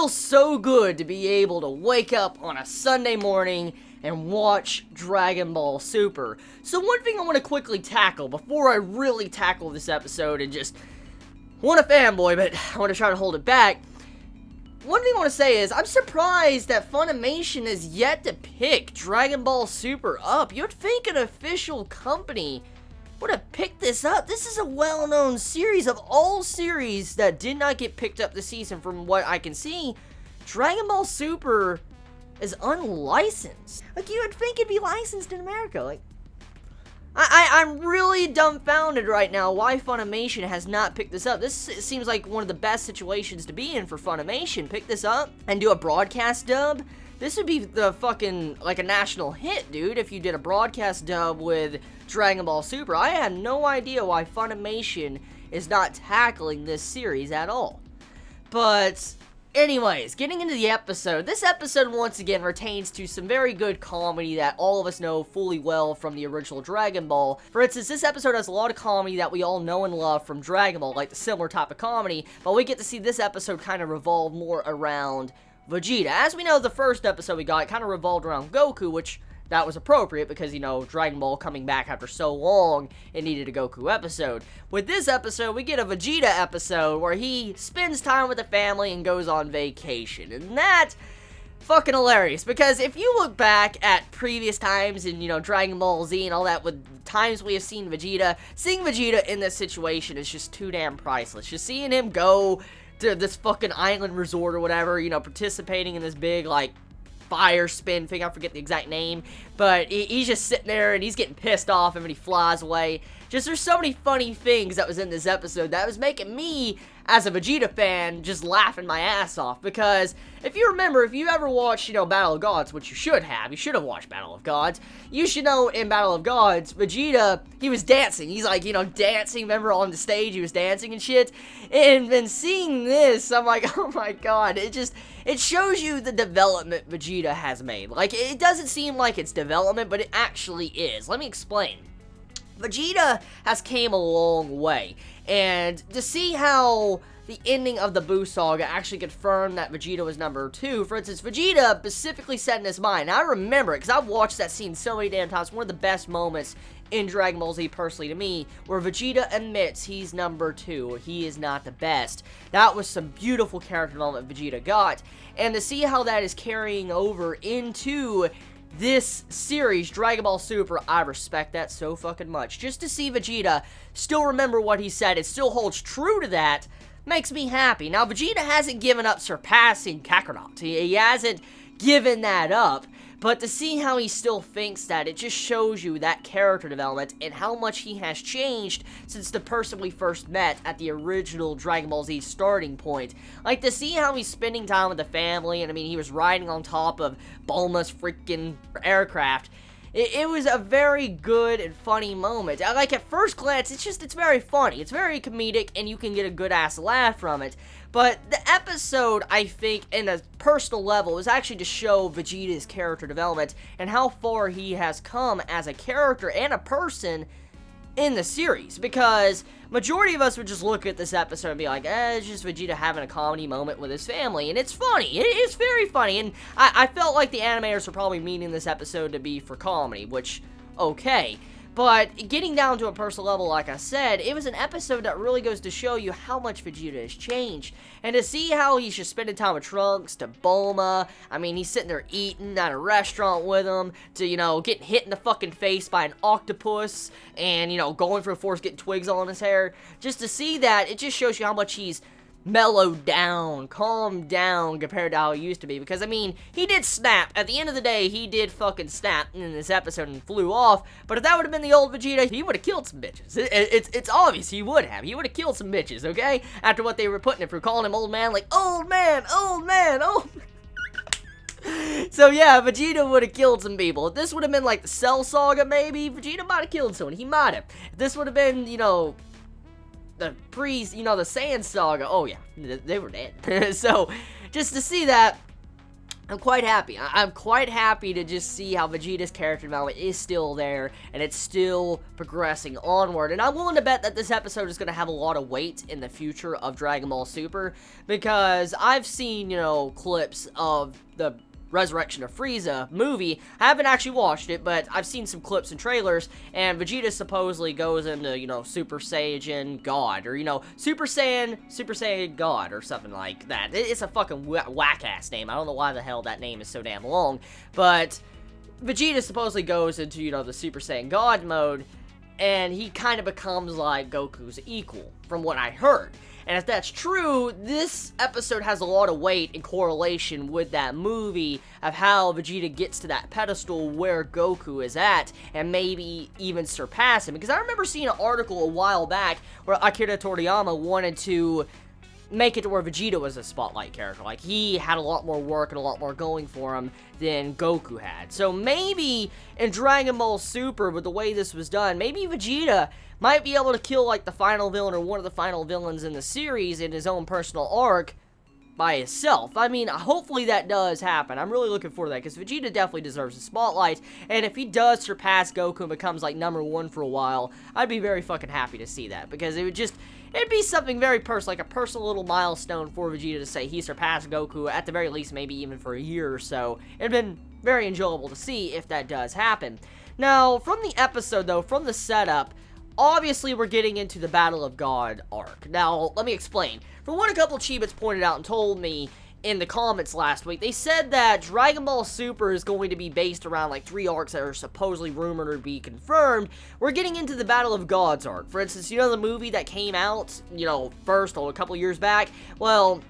feels so good to be able to wake up on a Sunday morning and watch Dragon Ball Super. So one thing I want to quickly tackle before I really tackle this episode and just want to fanboy, but I want to try to hold it back. One thing I want to say is, I'm surprised that Funimation has yet to pick Dragon Ball Super up. You'd think an official company would have picked this up. This is a well-known series. Of all series that did not get picked up this season, from what I can see, Dragon Ball Super is unlicensed. Like, you would think it'd be licensed in America. Like, I'm really dumbfounded right now why Funimation has not picked this up. This seems like one of the best situations to be in for Funimation. Pick this up and do a broadcast dub. This would be the fucking, like, a national hit, dude, if you did a broadcast dub with Dragon Ball Super. I had no idea why Funimation is not tackling this series at all. But anyways, getting into the episode, this episode once again retains to some very good comedy that all of us know fully well from the original Dragon Ball. For instance, this episode has a lot of comedy that we all know and love from Dragon Ball, like the similar type of comedy, but we get to see this episode kind of revolve more around Vegeta. As we know, the first episode we got kind of revolved around Goku, which that was appropriate because, you know, Dragon Ball coming back after so long, it needed a Goku episode. With this episode, we get a Vegeta episode where he spends time with the family and goes on vacation. And that's fucking hilarious, because if you look back at previous times in, you know, Dragon Ball Z and all that, with times we have seen Vegeta, seeing Vegeta in this situation is just too damn priceless. Just seeing him go to this fucking island resort or whatever, you know, participating in this big, like, fire spin thing, I forget the exact name, but he's just sitting there and he's getting pissed off and when he flies away. Just, there's so many funny things that was in this episode that was making me, as a Vegeta fan, just laughing my ass off, because if you remember, if you ever watched, you know, Battle of Gods, which you should have watched Battle of Gods, you should know in Battle of Gods, Vegeta, he was dancing, he's like, you know, dancing, remember on the stage, he was dancing and shit, and then seeing this, I'm like, oh my god, it shows you the development Vegeta has made. Like, it doesn't seem like it's development, but it actually is. Let me explain. Vegeta has came a long way, and to see how the ending of the Buu Saga actually confirmed that Vegeta was number 2, for instance, Vegeta specifically said in his mind, and I remember it, because I've watched that scene so many damn times, one of the best moments in Dragon Ball Z, personally to me, where Vegeta admits he's number 2, or he is not the best. That was some beautiful character development Vegeta got, and to see how that is carrying over into this series, Dragon Ball Super, I respect that so fucking much. Just to see Vegeta still remember what he said, it still holds true to that, makes me happy. Now, Vegeta hasn't given up surpassing Kakarot. He hasn't given that up. But to see how he still thinks that, it just shows you that character development and how much he has changed since the person we first met at the original Dragon Ball Z starting point. Like, to see how he's spending time with the family, and I mean, he was riding on top of Bulma's freaking aircraft. It was a very good and funny moment. Like, at first glance, it's very funny. It's very comedic, and you can get a good-ass laugh from it. But the episode, I think, in a personal level, was actually to show Vegeta's character development and how far he has come as a character and a person in the series, because majority of us would just look at this episode and be like, it's just Vegeta having a comedy moment with his family, and it's funny, it's very funny, and I felt like the animators were probably meaning this episode to be for comedy, which, okay, but getting down to a personal level, like I said, it was an episode that really goes to show you how much Vegeta has changed, and to see how he's just spending time with Trunks, to Bulma, I mean, he's sitting there eating at a restaurant with him, to, you know, getting hit in the fucking face by an octopus, and, you know, going for the force, getting twigs on his hair, just to see that, it just shows you how much he's mellowed down, calmed down compared to how he used to be, because, I mean, he did snap. At the end of the day, he did fucking snap in this episode and flew off, but if that would have been the old Vegeta, he would have killed some bitches. It's obvious he would have. He would have killed some bitches, okay? After what they were putting him through, calling him old man, like, old man, old man, old man. So, yeah, Vegeta would have killed some people. If this would have been, like, the Cell Saga, maybe, Vegeta might have killed someone. He might have. If this would have been, you know, the the Saiyan Saga, oh yeah, they were dead. So, just to see that, I'm quite happy. I'm quite happy to just see how Vegeta's character development is still there, and it's still progressing onward. And I'm willing to bet that this episode is going to have a lot of weight in the future of Dragon Ball Super, because I've seen, clips of the Resurrection of Frieza movie. I haven't actually watched it, but I've seen some clips and trailers, and Vegeta supposedly goes into, Super Saiyan God, or, Super Saiyan God, or something like that. It's a fucking whack-ass name. I don't know why the hell that name is so damn long, but Vegeta supposedly goes into, the Super Saiyan God mode, and he kind of becomes like Goku's equal, from what I heard. And if that's true, this episode has a lot of weight in correlation with that movie of how Vegeta gets to that pedestal where Goku is at, and maybe even surpass him. Because I remember seeing an article a while back where Akira Toriyama wanted to make it to where Vegeta was a spotlight character. Like, he had a lot more work and a lot more going for him than Goku had. So maybe in Dragon Ball Super, with the way this was done, maybe Vegeta might be able to kill, like, the final villain or one of the final villains in the series in his own personal arc by himself. I mean, hopefully that does happen. I'm really looking forward to that, because Vegeta definitely deserves a spotlight, and if he does surpass Goku and becomes, like, #1 for a while, I'd be very fucking happy to see that, because it'd be something very personal, like a personal little milestone for Vegeta to say he surpassed Goku, at the very least, maybe even for a year or so. It'd been very enjoyable to see if that does happen. Now, from the episode, though, from the setup, obviously, we're getting into the Battle of God arc. Now, let me explain. From what a couple Chibits pointed out and told me in the comments last week, they said that Dragon Ball Super is going to be based around, like, 3 arcs that are supposedly rumored to be confirmed. We're getting into the Battle of Gods arc. For instance, the movie that came out, first, a couple years back? Well,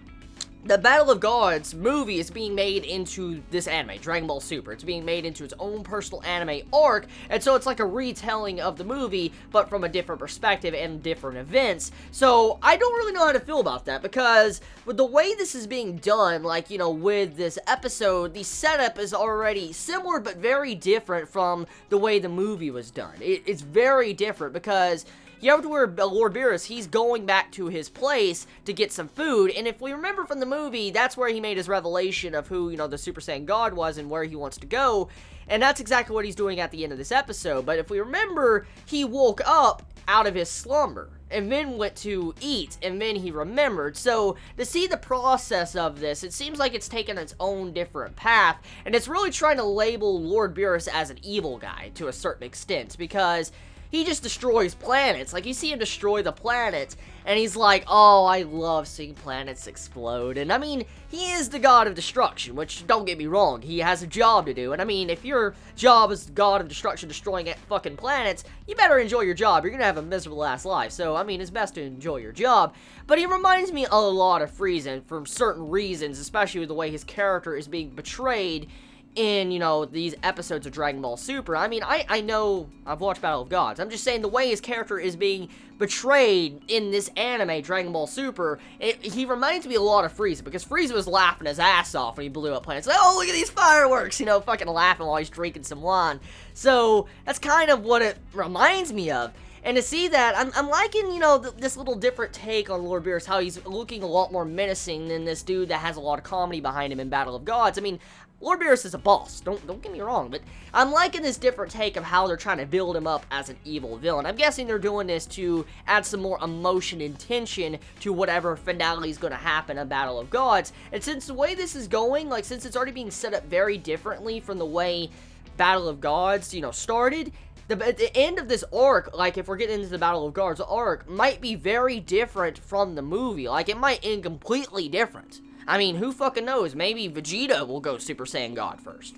the Battle of Gods movie is being made into this anime, Dragon Ball Super. It's being made into its own personal anime arc, and so it's like a retelling of the movie, but from a different perspective and different events. So, I don't really know how to feel about that, because with the way this is being done, like, with this episode, the setup is already similar, but very different from the way the movie was done. It's very different, because you have to where Lord Beerus, he's going back to his place to get some food, and if we remember from the movie, that's where he made his revelation of who, the Super Saiyan God was and where he wants to go, and that's exactly what he's doing at the end of this episode. But if we remember, he woke up out of his slumber, and then went to eat, and then he remembered. So, to see the process of this, it seems like it's taken its own different path, and it's really trying to label Lord Beerus as an evil guy, to a certain extent, because he just destroys planets. Like, you see him destroy the planet, and he's like, oh, I love seeing planets explode. And, I mean, he is the god of destruction, which, don't get me wrong, he has a job to do. And, I mean, if your job is the god of destruction destroying fucking planets, you better enjoy your job. You're gonna have a miserable-ass life. So, I mean, it's best to enjoy your job. But he reminds me a lot of Frieza for certain reasons, especially with the way his character is being betrayed in, these episodes of Dragon Ball Super. I mean, I know I've watched Battle of Gods. I'm just saying the way his character is being betrayed in this anime, Dragon Ball Super, he reminds me a lot of Frieza, because Frieza was laughing his ass off when he blew up planets. Like, oh, look at these fireworks, fucking laughing while he's drinking some wine. So, that's kind of what it reminds me of. And to see that, I'm liking, this little different take on Lord Beerus, how he's looking a lot more menacing than this dude that has a lot of comedy behind him in Battle of Gods. I mean, Lord Beerus is a boss, don't get me wrong, but I'm liking this different take of how they're trying to build him up as an evil villain. I'm guessing they're doing this to add some more emotion and tension to whatever finale is going to happen in Battle of Gods. And since the way this is going, like, since it's already being set up very differently from the way Battle of Gods, started, at the end of this arc, like, if we're getting into the Battle of Gods arc, might be very different from the movie. Like, it might end completely different. I mean, who fucking knows? Maybe Vegeta will go Super Saiyan God first.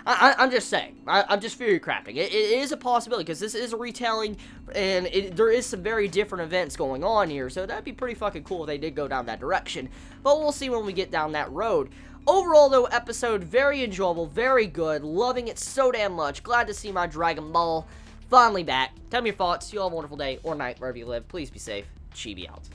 I'm just saying. I'm just theory crafting. It is a possibility, because this is a retelling, and there is some very different events going on here, so that'd be pretty fucking cool if they did go down that direction. But we'll see when we get down that road. Overall, though, episode very enjoyable, very good, loving it so damn much. Glad to see my Dragon Ball finally back. Tell me your thoughts. You all have a wonderful day or night, wherever you live. Please be safe. Chibi out.